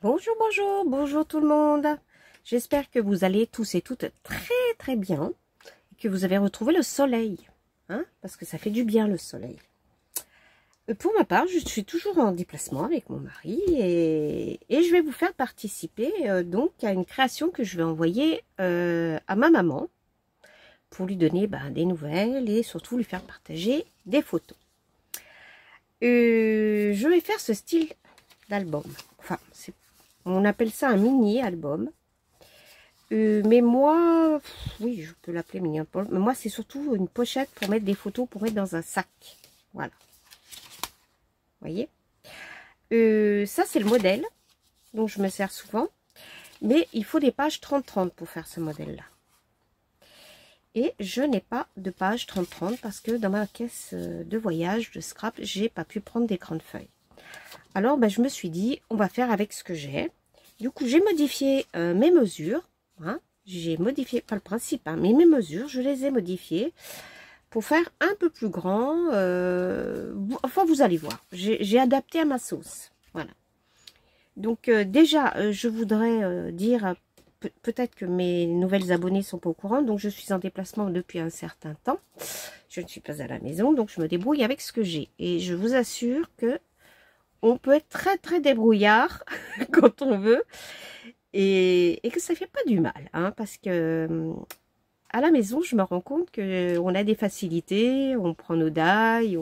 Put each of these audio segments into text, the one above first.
Bonjour, bonjour, bonjour tout le monde. J'espère que vous allez tous et toutes très bien et que vous avez retrouvé le soleil, hein, parce que ça fait du bien le soleil. Pour ma part, je suis toujours en déplacement avec mon mari et je vais vous faire participer donc à une création que je vais envoyer à ma maman pour lui donner des nouvelles et surtout lui faire partager des photos. Je vais faire ce style d'album. Enfin, on appelle ça un mini-album. Mais moi, oui, je peux l'appeler mini-album. Mais moi, c'est surtout une pochette pour mettre des photos, pour mettre dans un sac. Voilà. Vous voyez, ça, c'est le modèle dont je me sers souvent. Mais il faut des pages 30-30 pour faire ce modèle-là. Et je n'ai pas de page 30-30 parce que dans ma caisse de voyage, de scrap, j'ai pas pu prendre des grandes feuilles. Alors, je me suis dit, on va faire avec ce que j'ai. Du coup, j'ai modifié mes mesures. Hein. J'ai modifié, pas le principe, hein, mais mes mesures, je les ai modifiées pour faire un peu plus grand. Enfin, vous allez voir. J'ai adapté à ma sauce. Voilà. Donc, déjà, je voudrais dire, peut-être que mes nouvelles abonnées sont pas au courant. Donc, je suis en déplacement depuis un certain temps. Je ne suis pas à la maison, donc je me débrouille avec ce que j'ai. Et je vous assure que on peut être très débrouillard quand on veut et que ça fait pas du mal, hein, parce que à la maison, je me rends compte que on a des facilités, on prend nos dailles,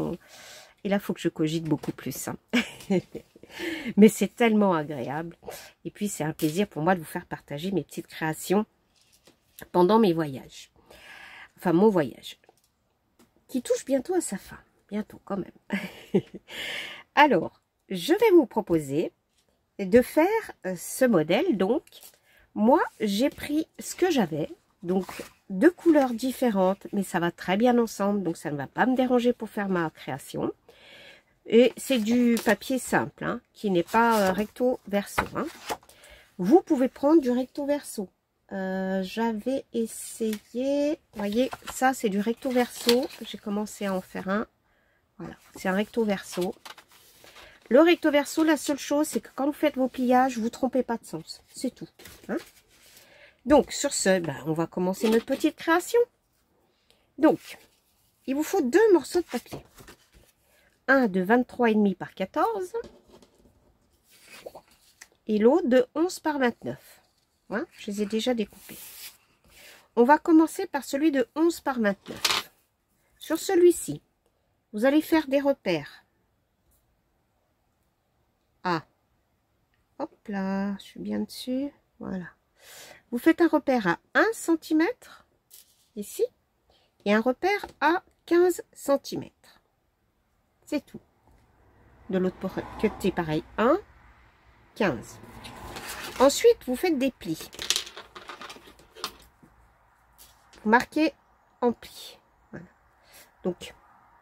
et là, il faut que je cogite beaucoup plus. Hein. Mais c'est tellement agréable. Et puis, c'est un plaisir pour moi de vous faire partager mes petites créations pendant mes voyages. Enfin, mon voyage, qui touche bientôt à sa fin. Bientôt, quand même. Alors, je vais vous proposer de faire ce modèle. Donc, moi, j'ai pris ce que j'avais. Donc, deux couleurs différentes, mais ça va très bien ensemble. Donc, ça ne va pas me déranger pour faire ma création. Et c'est du papier simple, hein, qui n'est pas recto verso. Hein. Vous pouvez prendre du recto verso. J'avais essayé, vous voyez, ça c'est du recto verso. J'ai commencé à en faire un. Voilà, c'est un recto verso. Le recto verso, la seule chose, c'est que quand vous faites vos pliages, vous ne trompez pas de sens. C'est tout. Hein. Donc, sur ce, on va commencer notre petite création. Donc, il vous faut deux morceaux de papier. Un de 23,5 par 14 et l'autre de 11 par 29. Hein, je les ai déjà découpés. On va commencer par celui de 11 par 29. Sur celui-ci, vous allez faire des repères. Ah, hop là, je suis bien dessus. Voilà. Vous faites un repère à 1 cm ici et un repère à 15 cm. C'est tout. De l'autre côté, pareil, 1, 15. Ensuite, vous faites des plis. Vous marquez en pli. Voilà. Donc,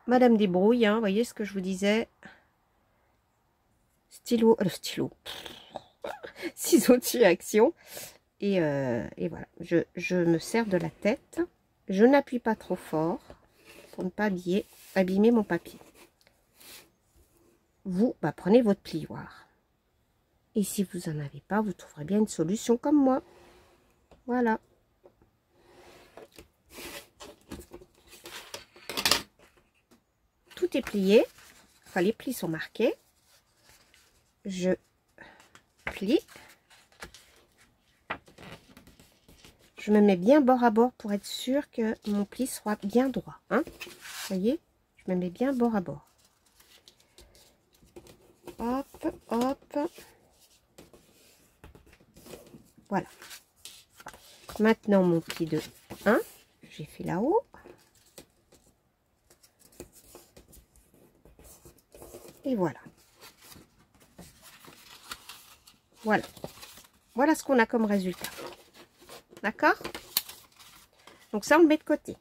Madame débrouille, hein, voyez ce que je vous disais. Stylo, ciseaux de action. Et voilà, je me sers de la tête. Je n'appuie pas trop fort pour ne pas abîmer mon papier. Vous, prenez votre plioir. Et si vous n'en avez pas, vous trouverez bien une solution comme moi. Voilà. Tout est plié. Enfin, les plis sont marqués. Je plie. Je me mets bien bord à bord pour être sûr que mon pli soit bien droit. Hein. Vous voyez, je me mets bien bord à bord. Hop, hop. Voilà. Maintenant, mon pli de 1, j'ai fait là-haut. Et voilà. Voilà. Voilà ce qu'on a comme résultat. D'accord? Donc ça, on le met de côté.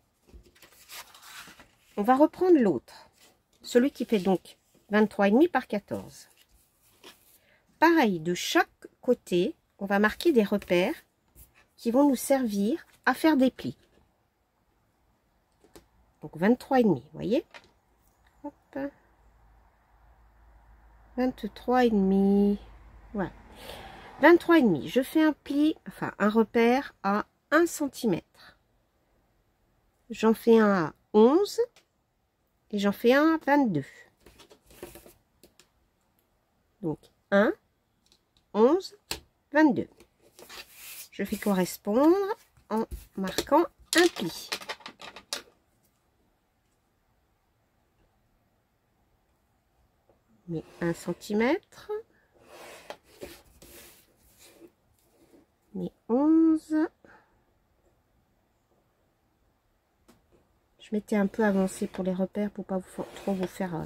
On va reprendre l'autre. Celui qui fait donc 23,5 par 14. Pareil, de chaque côté, on va marquer des repères qui vont nous servir à faire des plis. Donc 23,5, vous voyez? Hop. 23,5. Voilà. 23,5. Je fais un pli, enfin un repère à 1 cm. J'en fais un à 11 et j'en fais un à 22. Donc 1, 11, 22. Je fais correspondre en marquant un pli. Mais 1 cm. Mais 11. Je m'étais un peu avancée pour les repères pour pas trop vous faire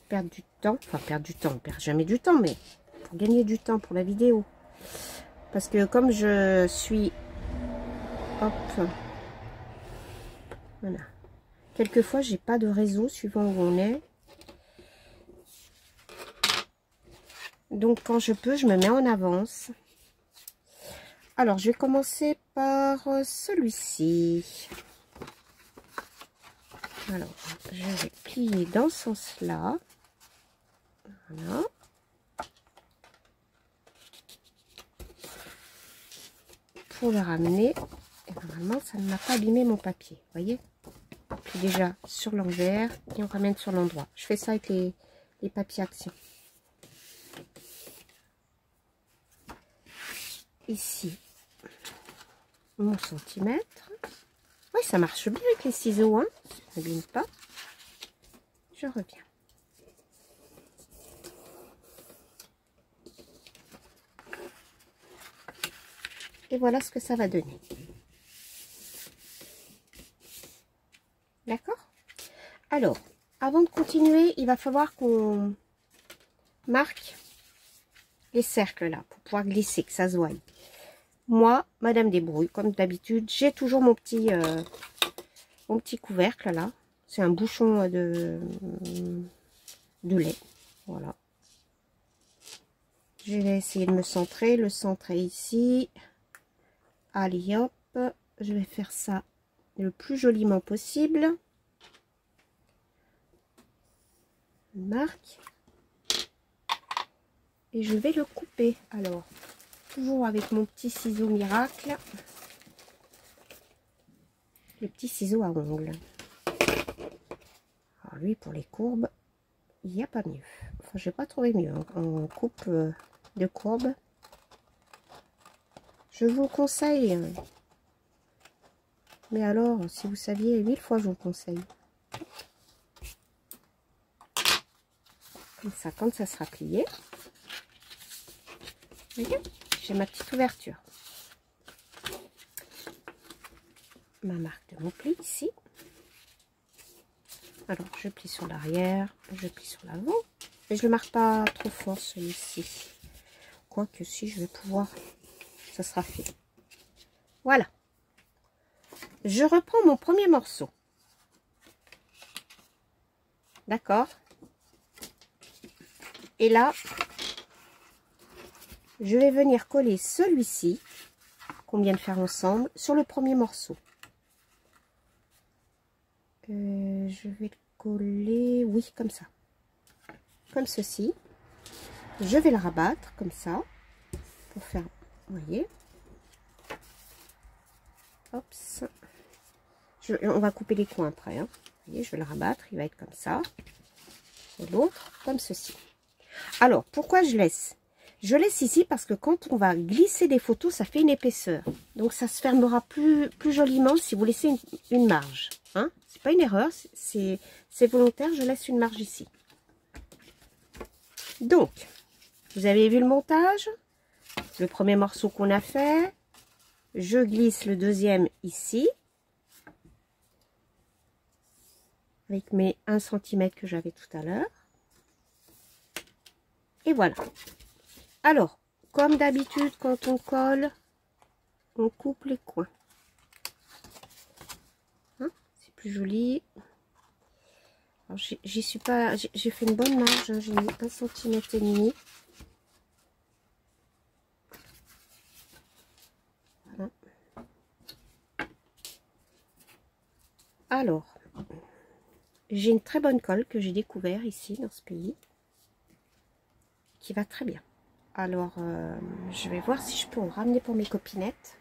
perdre du temps. Enfin, perdre du temps, on perd jamais du temps, mais pour gagner du temps pour la vidéo. Parce que comme je suis... Hop. Voilà. Quelquefois, j'ai pas de réseau suivant où on est. Donc, quand je peux, je me mets en avance. Alors, je vais commencer par celui-ci. Alors, je vais plier dans ce sens-là. Voilà. Pour le ramener. Et normalement, ça ne m'a pas abîmé mon papier. Vous voyez? Puis déjà sur l'envers et on ramène sur l'endroit. Je fais ça avec les papiers action. Ici, mon centimètre. Oui, ça marche bien avec les ciseaux, hein. Ça n'abîme pas. Je reviens. Et voilà ce que ça va donner. D'accord? Alors, avant de continuer, il va falloir qu'on marque les cercles là, pour pouvoir glisser, que ça se voie. Moi, Madame Débrouille, comme d'habitude, j'ai toujours mon petit couvercle là. C'est un bouchon de lait. Voilà. Je vais essayer de me centrer. Le centre est ici. Allez hop, je vais faire ça le plus joliment possible. Marque. Et je vais le couper. Alors, toujours avec mon petit ciseau miracle. Le petit ciseau à ongles. Alors lui, pour les courbes, il n'y a pas mieux. Enfin, je n'ai pas trouvé mieux hein, en coupe de courbes. Je vous conseille. Mais alors, si vous saviez, 1000 fois je vous conseille. Comme ça, quand ça sera plié. Vous voyez, j'ai ma petite ouverture. Ma marque de mon pli ici. Alors, je plie sur l'arrière, je plie sur l'avant. Et je ne le marque pas trop fort celui-ci. Quoique si je vais pouvoir, ça sera fait. Voilà. Je reprends mon premier morceau. D'accord? Et là, je vais venir coller celui-ci, qu'on vient de faire ensemble, sur le premier morceau. Je vais le coller, oui, comme ça. Comme ceci. Je vais le rabattre, comme ça, pour faire, vous voyez. Hop. On va couper les coins après. Hein. Vous voyez, je vais le rabattre, il va être comme ça. Et l'autre, comme ceci. Alors, pourquoi je laisse? Je laisse ici parce que quand on va glisser des photos, ça fait une épaisseur. Donc, ça se fermera plus joliment si vous laissez une marge. Hein? C'est pas une erreur, c'est volontaire, je laisse une marge ici. Donc, vous avez vu le montage? Le premier morceau qu'on a fait. Je glisse le deuxième ici. Avec mes 1 cm que j'avais tout à l'heure. Et voilà. Alors, comme d'habitude, quand on colle, on coupe les coins. Hein, c'est plus joli. J'y suis pas, j'ai fait une bonne marge, hein, j'ai mis 1 cm et demi. Voilà. Alors, j'ai une très bonne colle que j'ai découvert ici dans ce pays, qui va très bien. Alors, je vais voir si je peux en ramener pour mes copinettes.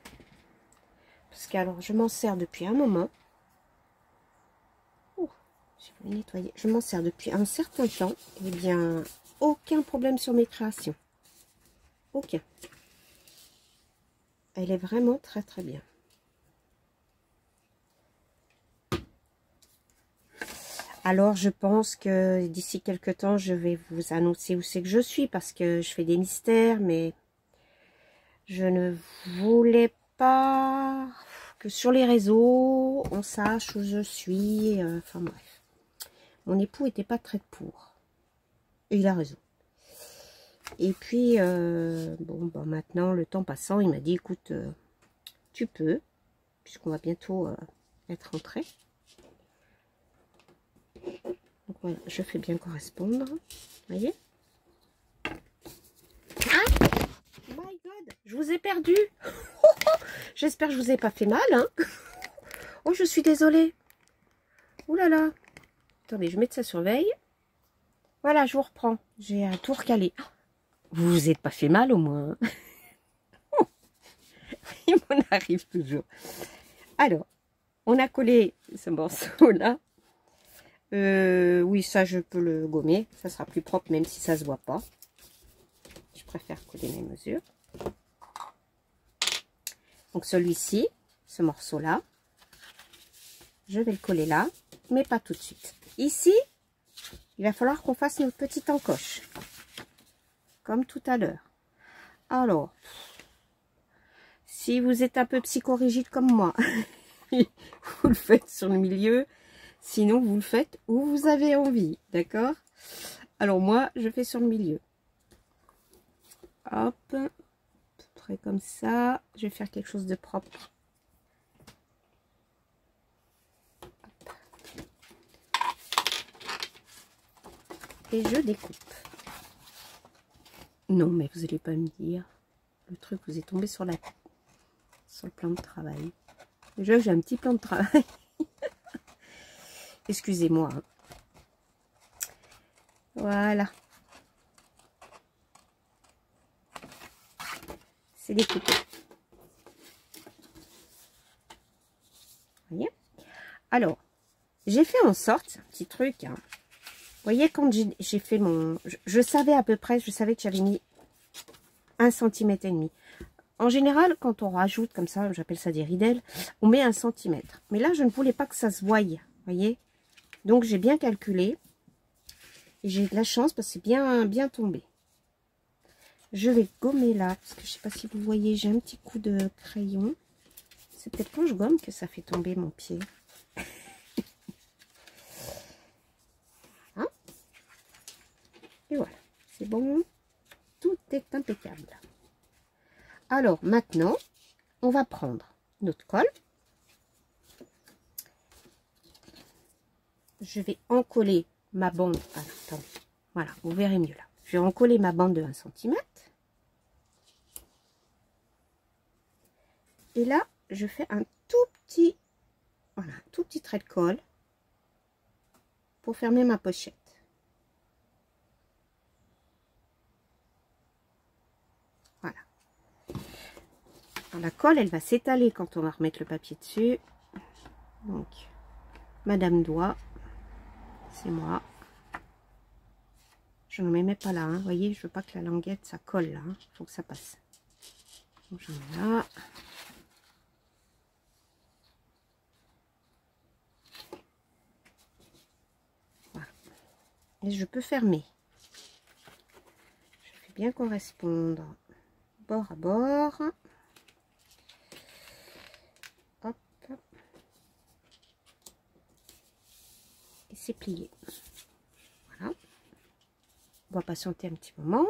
Parce que alors, je m'en sers depuis un moment. Oh, je vais nettoyer. Je m'en sers depuis un certain temps. Eh bien, aucun problème sur mes créations. Aucun. Elle est vraiment très très bien. Alors, je pense que d'ici quelques temps, je vais vous annoncer où c'est que je suis. Parce que je fais des mystères, mais je ne voulais pas que sur les réseaux, on sache où je suis. Enfin bref. Mon époux n'était pas très pour. Et il a raison. Et puis, bon, bah, maintenant, le temps passant, il m'a dit, écoute, tu peux, puisqu'on va bientôt être rentré. Donc voilà, je fais bien correspondre. Vous voyez? Ah, my God, je vous ai perdu. J'espère que je vous ai pas fait mal, hein. Oh, je suis désolée. Ouh là là. Attendez, je mets de sa surveille. Voilà, je vous reprends. J'ai un tour calé. Vous vous êtes pas fait mal au moins. Il m'en arrive toujours. Alors, on a collé ce morceau-là. Oui, ça, je peux le gommer. Ça sera plus propre, même si ça se voit pas. Je préfère coller mes mesures. Donc, celui-ci, ce morceau-là, je vais le coller là, mais pas tout de suite. Ici, il va falloir qu'on fasse notre petite encoche. Comme tout à l'heure. Alors, si vous êtes un peu psychorigide comme moi, vous le faites sur le milieu. Sinon, vous le faites où vous avez envie. D'accord? Alors, moi, je fais sur le milieu. Hop. Près comme ça. Je vais faire quelque chose de propre. Hop. Et je découpe. Non, mais vous n'allez pas me dire. Le truc vous est tombé sur le plan de travail. Déjà, j'ai un petit plan de travail. Excusez-moi. Voilà. C'est découpé. Vous voyez? Alors, j'ai fait en sorte, c'est un petit truc. Hein. Vous voyez, quand j'ai fait mon... Je savais à peu près, je savais que j'avais mis 1,5 cm. En général, quand on rajoute comme ça, j'appelle ça des ridelles, on met 1 cm. Mais là, je ne voulais pas que ça se voie. Vous voyez? Donc, j'ai bien calculé. Et j'ai de la chance parce que c'est bien tombé. Je vais gommer là, parce que je ne sais pas si vous voyez, j'ai un petit coup de crayon. C'est peut-être quand je gomme que ça fait tomber mon pied. Hein? Et voilà, c'est bon. Tout est impeccable. Alors maintenant, on va prendre notre colle. Je vais encoller ma bande. Alors, attendez. Voilà, vous verrez mieux là. Je vais encoller ma bande de 1 cm. Et là, je fais un tout petit, voilà, un tout petit trait de colle pour fermer ma pochette. Voilà. Alors, la colle, elle va s'étaler quand on va remettre le papier dessus. Donc, Madame Doigt, c'est moi. Je ne me mets pas là, hein. Vous voyez, je veux pas que la languette, ça colle là. Il faut que ça passe. Donc, j'en mets là. Voilà. Et je peux fermer. Je fais bien correspondre bord à bord. Hop. Et c'est plié. Voilà. On va patienter un petit moment.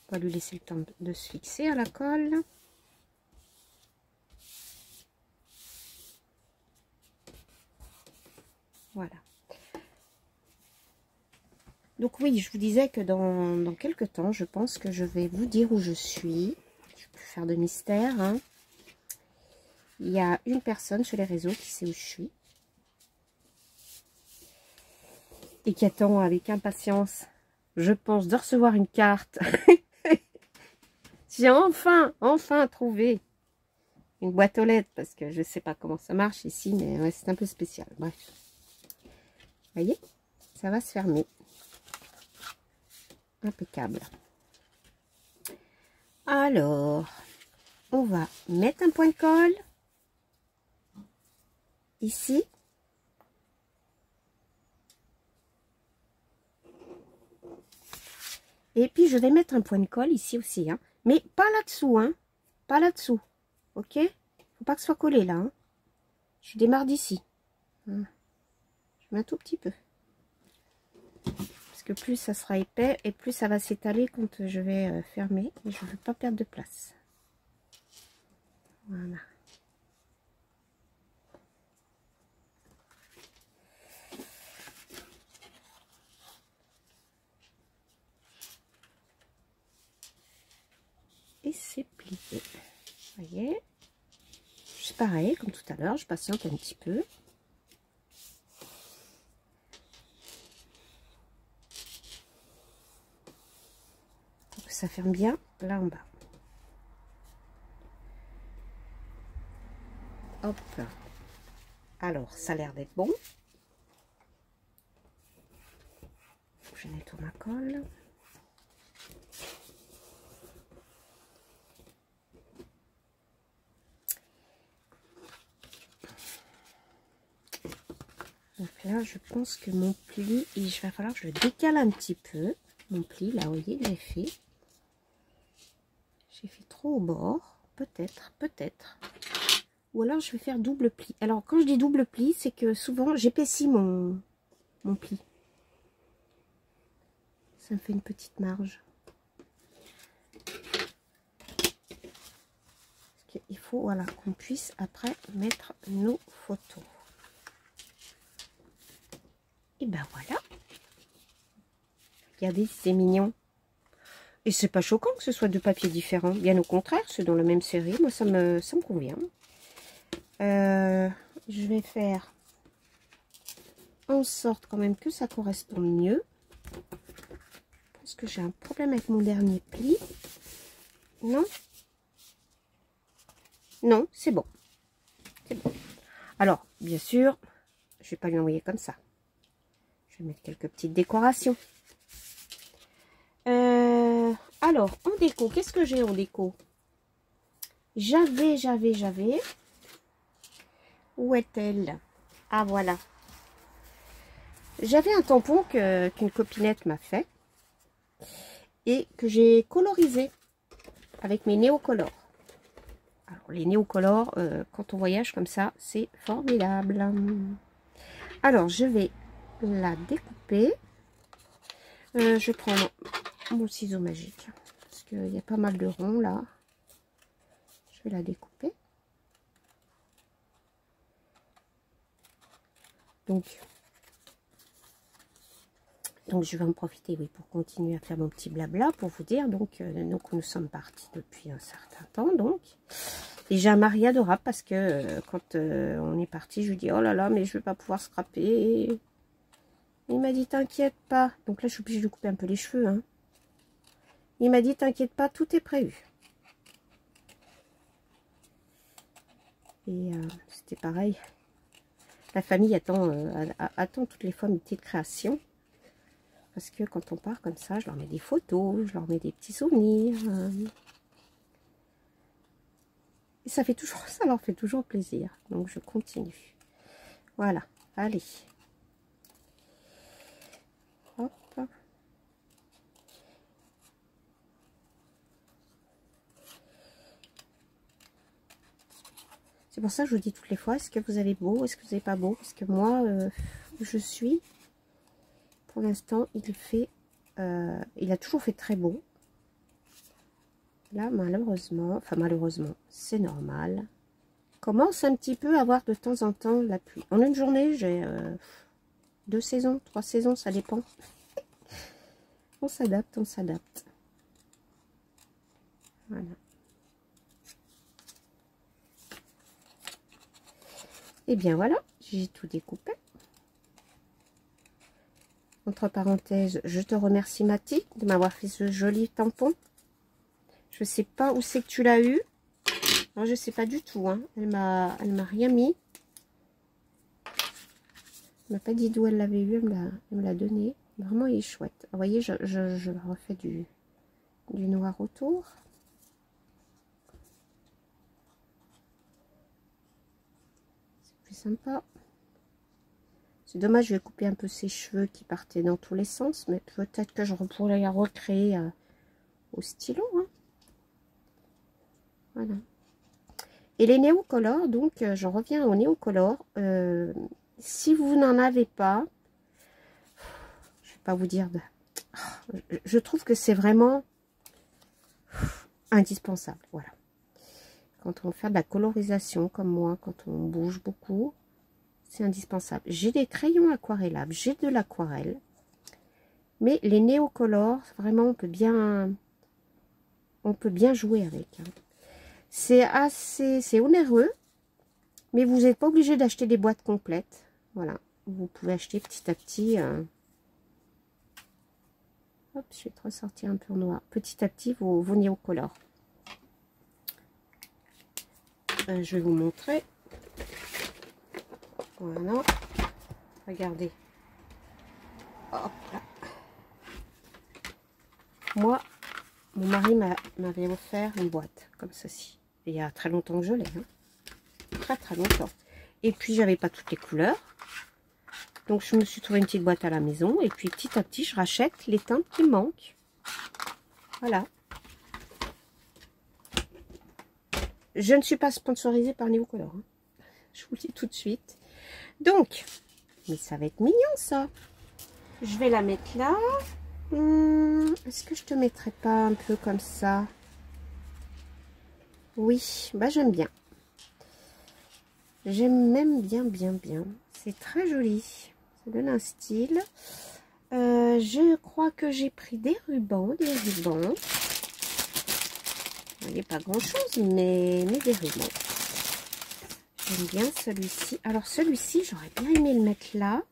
On va lui laisser le temps de se fixer à la colle. Voilà. Donc oui, je vous disais que dans quelques temps, je pense que je vais vous dire où je suis. Je peux faire de mystère. Hein. Il y a une personne sur les réseaux qui sait où je suis. Et qui attend avec impatience, je pense, de recevoir une carte J'ai enfin trouvé une boîte aux lettres parce que je sais pas comment ça marche ici, mais ouais, c'est un peu spécial. Bref. Vous voyez, ça va se fermer. Impeccable. Alors, on va mettre un point de colle ici. Et puis, je vais mettre un point de colle ici aussi, hein. Mais pas là-dessous, hein. Pas là-dessous. Ok? Faut pas que ce soit collé là, hein. Je démarre d'ici. Voilà. Je mets un tout petit peu. Parce que plus ça sera épais et plus ça va s'étaler quand je vais fermer. Et je ne veux pas perdre de place. Voilà. Et c'est plié. Vous voyez? C'est pareil, comme tout à l'heure, je patiente un petit peu. Pour que ça ferme bien là en bas. Hop. Alors, ça a l'air d'être bon. Je nettoie ma colle. Donc là, je pense que mon pli, il va falloir que je le décale un petit peu. Mon pli, là, vous voyez, j'ai fait. J'ai fait trop au bord. Peut-être, peut-être. Ou alors, je vais faire double pli. Alors, quand je dis double pli, c'est que souvent, j'épaissis mon pli. Ça me fait une petite marge. Parce qu'il faut, voilà, qu'on puisse après mettre nos photos. Et ben voilà. Regardez, c'est mignon. Et c'est pas choquant que ce soit deux papiers différents. Bien au contraire, c'est dans la même série. Moi, ça me convient. Je vais faire en sorte quand même que ça corresponde mieux. Je pense que j'ai un problème avec mon dernier pli. Non? Non, c'est bon. C'est bon. Alors, bien sûr, je vais pas lui envoyer comme ça. Je vais mettre quelques petites décorations. Alors, en déco, qu'est-ce que j'ai en déco? J'avais. Où est-elle? Ah, voilà. J'avais un tampon qu'une copinette m'a fait. Et que j'ai colorisé avec mes néocolores. Alors, les néocolores, quand on voyage comme ça, c'est formidable. Alors, je vais la découper. Je prends mon ciseau magique. Parce qu'il y a pas mal de ronds là. Je vais la découper. Donc je vais en profiter, oui, pour continuer à faire mon petit blabla, pour vous dire, donc nous sommes partis depuis un certain temps, donc. Et j'ai un mari adorable parce que quand on est parti, je lui dis, oh là là, mais je vais pas pouvoir scraper. Il m'a dit, t'inquiète pas. Donc là, je suis obligée de couper un peu les cheveux, hein. Il m'a dit, t'inquiète pas, tout est prévu. Et c'était pareil. La famille attend toutes les fois mes petites créations. Parce que quand on part comme ça, je leur mets des photos, je leur mets des petits souvenirs. Et ça leur fait toujours plaisir. Donc je continue. Voilà, allez. Hop. C'est pour ça que je vous dis toutes les fois, est-ce que vous avez beau, est-ce que vous n'avez pas beau? Parce que moi, je suis, pour l'instant, il a toujours fait très beau. Là, malheureusement, c'est normal. Commence un petit peu à avoir de temps en temps la pluie. En une journée, j'ai 2 saisons, 3 saisons, ça dépend. On s'adapte, on s'adapte. Voilà. Et bien voilà, j'ai tout découpé. Entre parenthèses, je te remercie Mathie de m'avoir fait ce joli tampon. Je sais pas où c'est que tu l'as eu. Alors, je sais pas du tout. Hein. Elle m'a rien mis. Elle m'a pas dit d'où elle l'avait eu. Elle me l'a donné. Vraiment, il est chouette. Vous voyez, je refais du noir autour. C'est plus sympa. C'est dommage, je vais couper un peu ses cheveux qui partaient dans tous les sens. Mais peut-être que je pourrais la recréer au stylo. Hein. Voilà. Et les néocolores, donc j'en reviens aux néocolores. Si vous n'en avez pas, je ne vais pas vous dire je trouve que c'est vraiment indispensable. Voilà. Quand on fait de la colorisation comme moi, quand on bouge beaucoup, c'est indispensable. J'ai des crayons aquarellables, j'ai de l'aquarelle. Mais les néocolores, vraiment, on peut bien jouer avec. Hein. C'est onéreux, mais vous n'êtes pas obligé d'acheter des boîtes complètes. Voilà, vous pouvez acheter petit à petit. Hop, je vais te ressortir un peu en noir. Petit à petit, vos néocolores. Je vais vous montrer. Voilà, regardez. Hop là. Moi, mon mari m'avait offert une boîte comme ceci. Il y a très longtemps que je l'ai. Hein. Très longtemps. Et puis, j'avais pas toutes les couleurs. Donc, je me suis trouvé une petite boîte à la maison. Et puis, petit à petit, je rachète les teintes qui me manquent. Voilà. Je ne suis pas sponsorisée par Néocolor. Hein. Je vous le dis tout de suite. Donc, mais ça va être mignon, ça. Je vais la mettre là. Est-ce que je te mettrais pas un peu comme ça? Oui, bah j'aime bien. J'aime même bien. C'est très joli. Ça donne un style. Je crois que j'ai pris des rubans. Vous voyez, pas grand chose, mais des rubans. J'aime bien celui-ci. Alors celui-ci, j'aurais bien aimé le mettre là.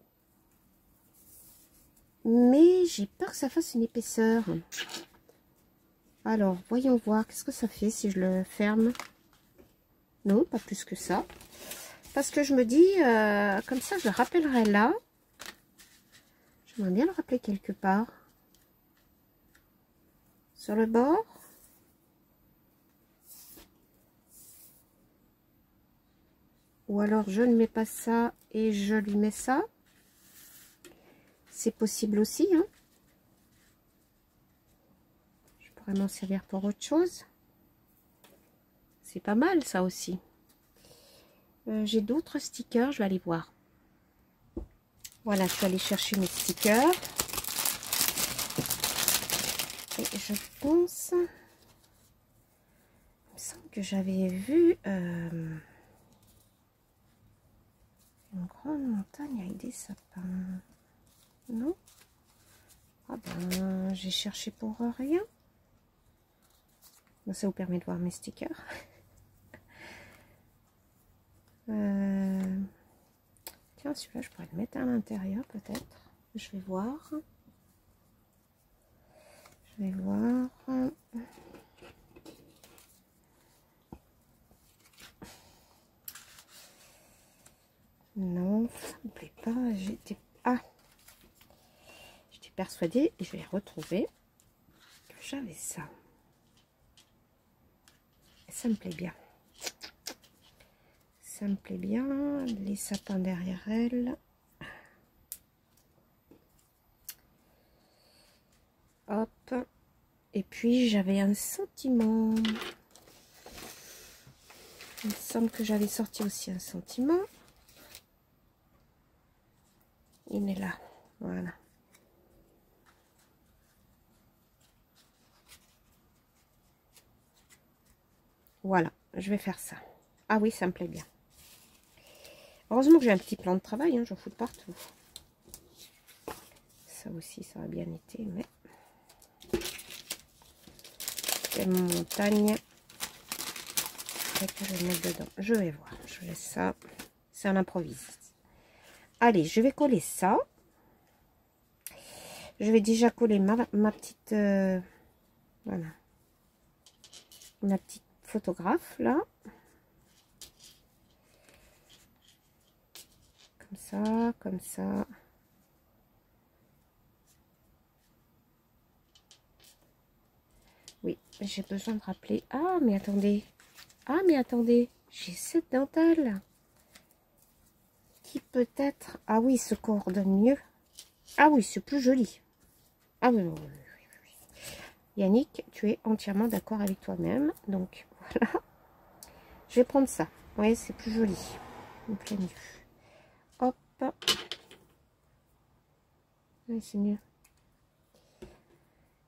Mais j'ai peur que ça fasse une épaisseur. Alors, voyons voir. Qu'est-ce que ça fait si je le ferme? Non, pas plus que ça. Parce que je me dis, comme ça, je le rappellerai là. J'aimerais bien le rappeler quelque part. Sur le bord. Ou alors, je ne mets pas ça et je lui mets ça. C'est possible aussi. Hein. Je pourrais m'en servir pour autre chose. C'est pas mal, ça aussi. J'ai d'autres stickers, je vais aller voir. Voilà, je vais aller chercher mes stickers. Et je pense... Il me semble que j'avais vu une grande montagne avec des sapins. Non? Ah ben, j'ai cherché pour rien. Bon, ça vous permet de voir mes stickers. Tiens, celui-là, je pourrais le mettre à l'intérieur peut-être. Je vais voir. Non, ça me plaît pas. J'étais persuadée, et je vais retrouver, que j'avais ça. Et ça me plaît bien. Ça me plaît bien. Les sapins derrière elle. Hop. Et puis j'avais un sentiment. Il me semble que j'avais sorti aussi un sentiment. Il est là. Voilà. Voilà, je vais faire ça. Ah oui, ça me plaît bien. Heureusement que j'ai un petit plan de travail, hein, j'en fous de partout. Ça aussi, ça a bien été, mais... C'est mon montagne. Et que je vais mettre dedans. Je vais voir, je laisse ça. C'est un improvise. Allez, je vais coller ça. Je vais déjà coller ma petite... voilà. ma petite photographe là. Comme ça, comme ça. Oui, j'ai besoin de rappeler. Ah, mais attendez. Ah, mais attendez. J'ai cette dentale. Qui peut-être... Ah oui, se coordonne mieux. Ah oui, c'est plus joli. Ah oui, oui, oui, oui. Yannick, tu es entièrement d'accord avec toi-même. Donc, voilà. Je vais prendre ça. Oui, c'est plus joli. Il me plaît mieux. Hop. Oui, c'est mieux.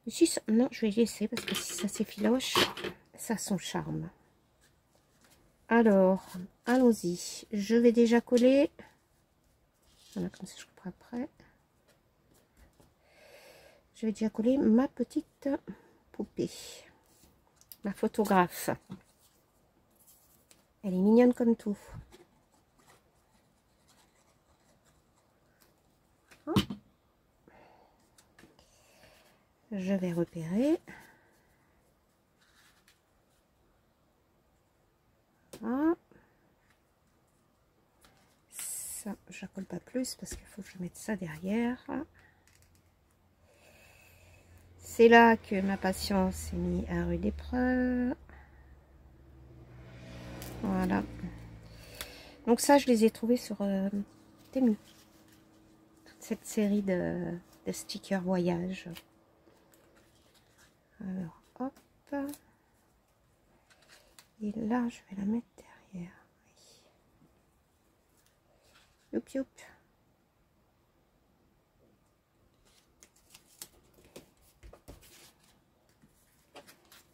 Si ça... Non, je vais laisser parce que si ça s'effiloche, ça a son charme. Alors, allons-y. Je vais déjà coller. Voilà, comme ça je couperai après. Je vais déjà coller ma petite poupée. Ma photographe. Elle est mignonne comme tout. Je vais repérer. Voilà. Ça, je la colle pas plus parce qu'il faut que je mette ça derrière. C'est là que ma patience est mise à rude épreuve. Voilà. Donc ça, je les ai trouvés sur Temu. Toute cette série de stickers voyage. Alors, hop. Et là, je vais la mettre derrière. Youp, youp.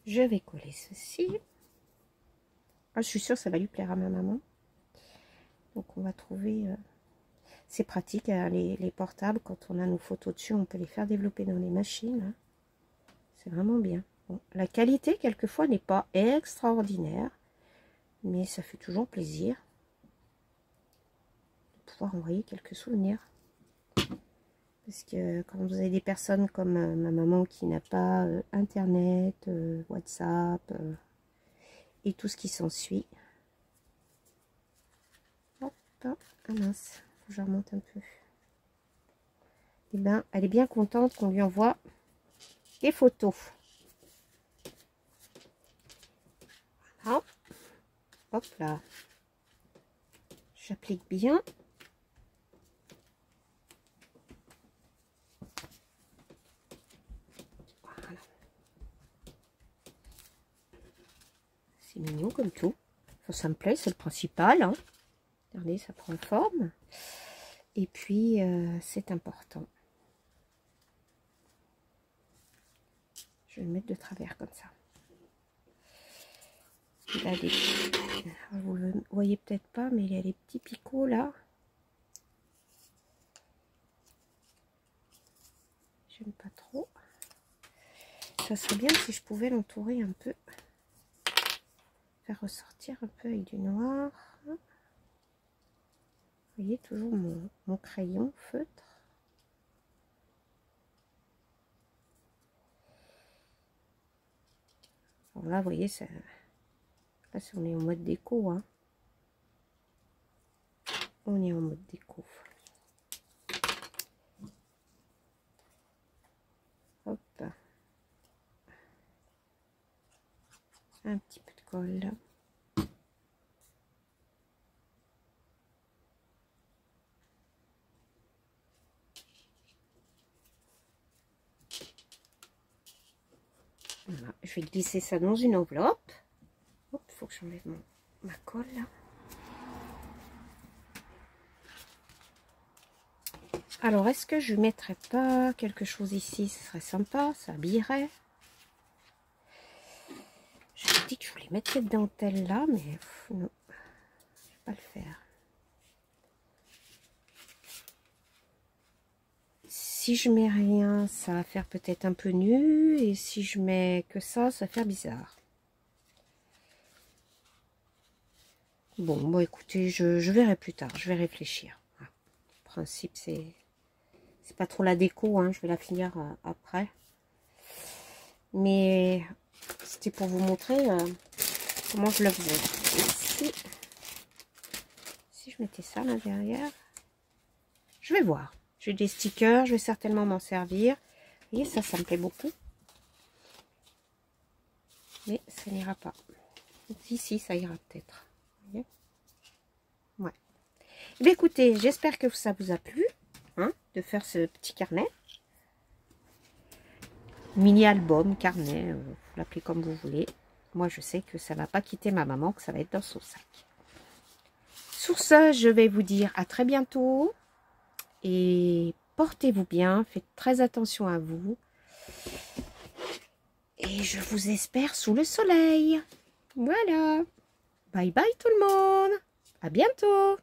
Je vais coller ceci. Ah, je suis sûre que ça va lui plaire à ma maman. Donc, on va trouver... C'est pratique, hein, les portables. Quand on a nos photos dessus, on peut les faire développer dans les machines. Hein. C'est vraiment bien. Bon, la qualité, quelquefois, n'est pas extraordinaire. Mais ça fait toujours plaisir de pouvoir envoyer quelques souvenirs. Parce que quand vous avez des personnes comme ma maman qui n'a pas Internet, WhatsApp et tout ce qui s'ensuit. Hop, ah mince, faut que je remonte un peu. Et ben, elle est bien contente qu'on lui envoie des photos. Voilà. Hop là. J'applique bien. C'est mignon comme tout. Enfin, ça me plaît, c'est le principal. Hein. Regardez, ça prend forme. Et puis, c'est important. Je vais le mettre de travers comme ça. Il a des... Vous le voyez peut-être pas, mais il y a des petits picots là. J'aime pas trop. Ça serait bien si je pouvais l'entourer un peu. Faire ressortir un peu avec du noir. Vous voyez, toujours mon crayon feutre. Alors là, vous voyez, ça... Là, on est en mode déco. Hein. On est en mode déco. Hop. Un petit peu de colle là. Voilà. Je vais glisser ça dans une enveloppe. Il faut que j'enlève ma colle là. Alors, est-ce que je ne mettrais pas quelque chose ici? Ce serait sympa, ça habillerait. J'avais dit que je voulais mettre cette dentelle là, mais non, je ne vais pas le faire. Si je mets rien, ça va faire peut-être un peu nu, et si je mets que ça va faire bizarre. Bon, bon écoutez, je verrai plus tard, je vais réfléchir. Le principe, c'est pas trop la déco, hein, je vais la finir après. Mais C'était pour vous montrer comment je le faisais. Et si je mettais ça là derrière, je vais voir. J'ai des stickers, je vais certainement m'en servir. Vous voyez, ça me plaît beaucoup. Mais ça n'ira pas. Ici, ça ira peut-être. Ouais. Eh bien, écoutez, j'espère que ça vous a plu, hein, de faire ce petit carnet. Mini-album, carnet, vous l'appelez comme vous voulez. Moi, je sais que ça ne va pas quitter ma maman, que ça va être dans son sac. Sur ce, je vais vous dire à très bientôt. Et portez-vous bien, faites très attention à vous. Et je vous espère sous le soleil. Voilà. Bye bye tout le monde. À bientôt.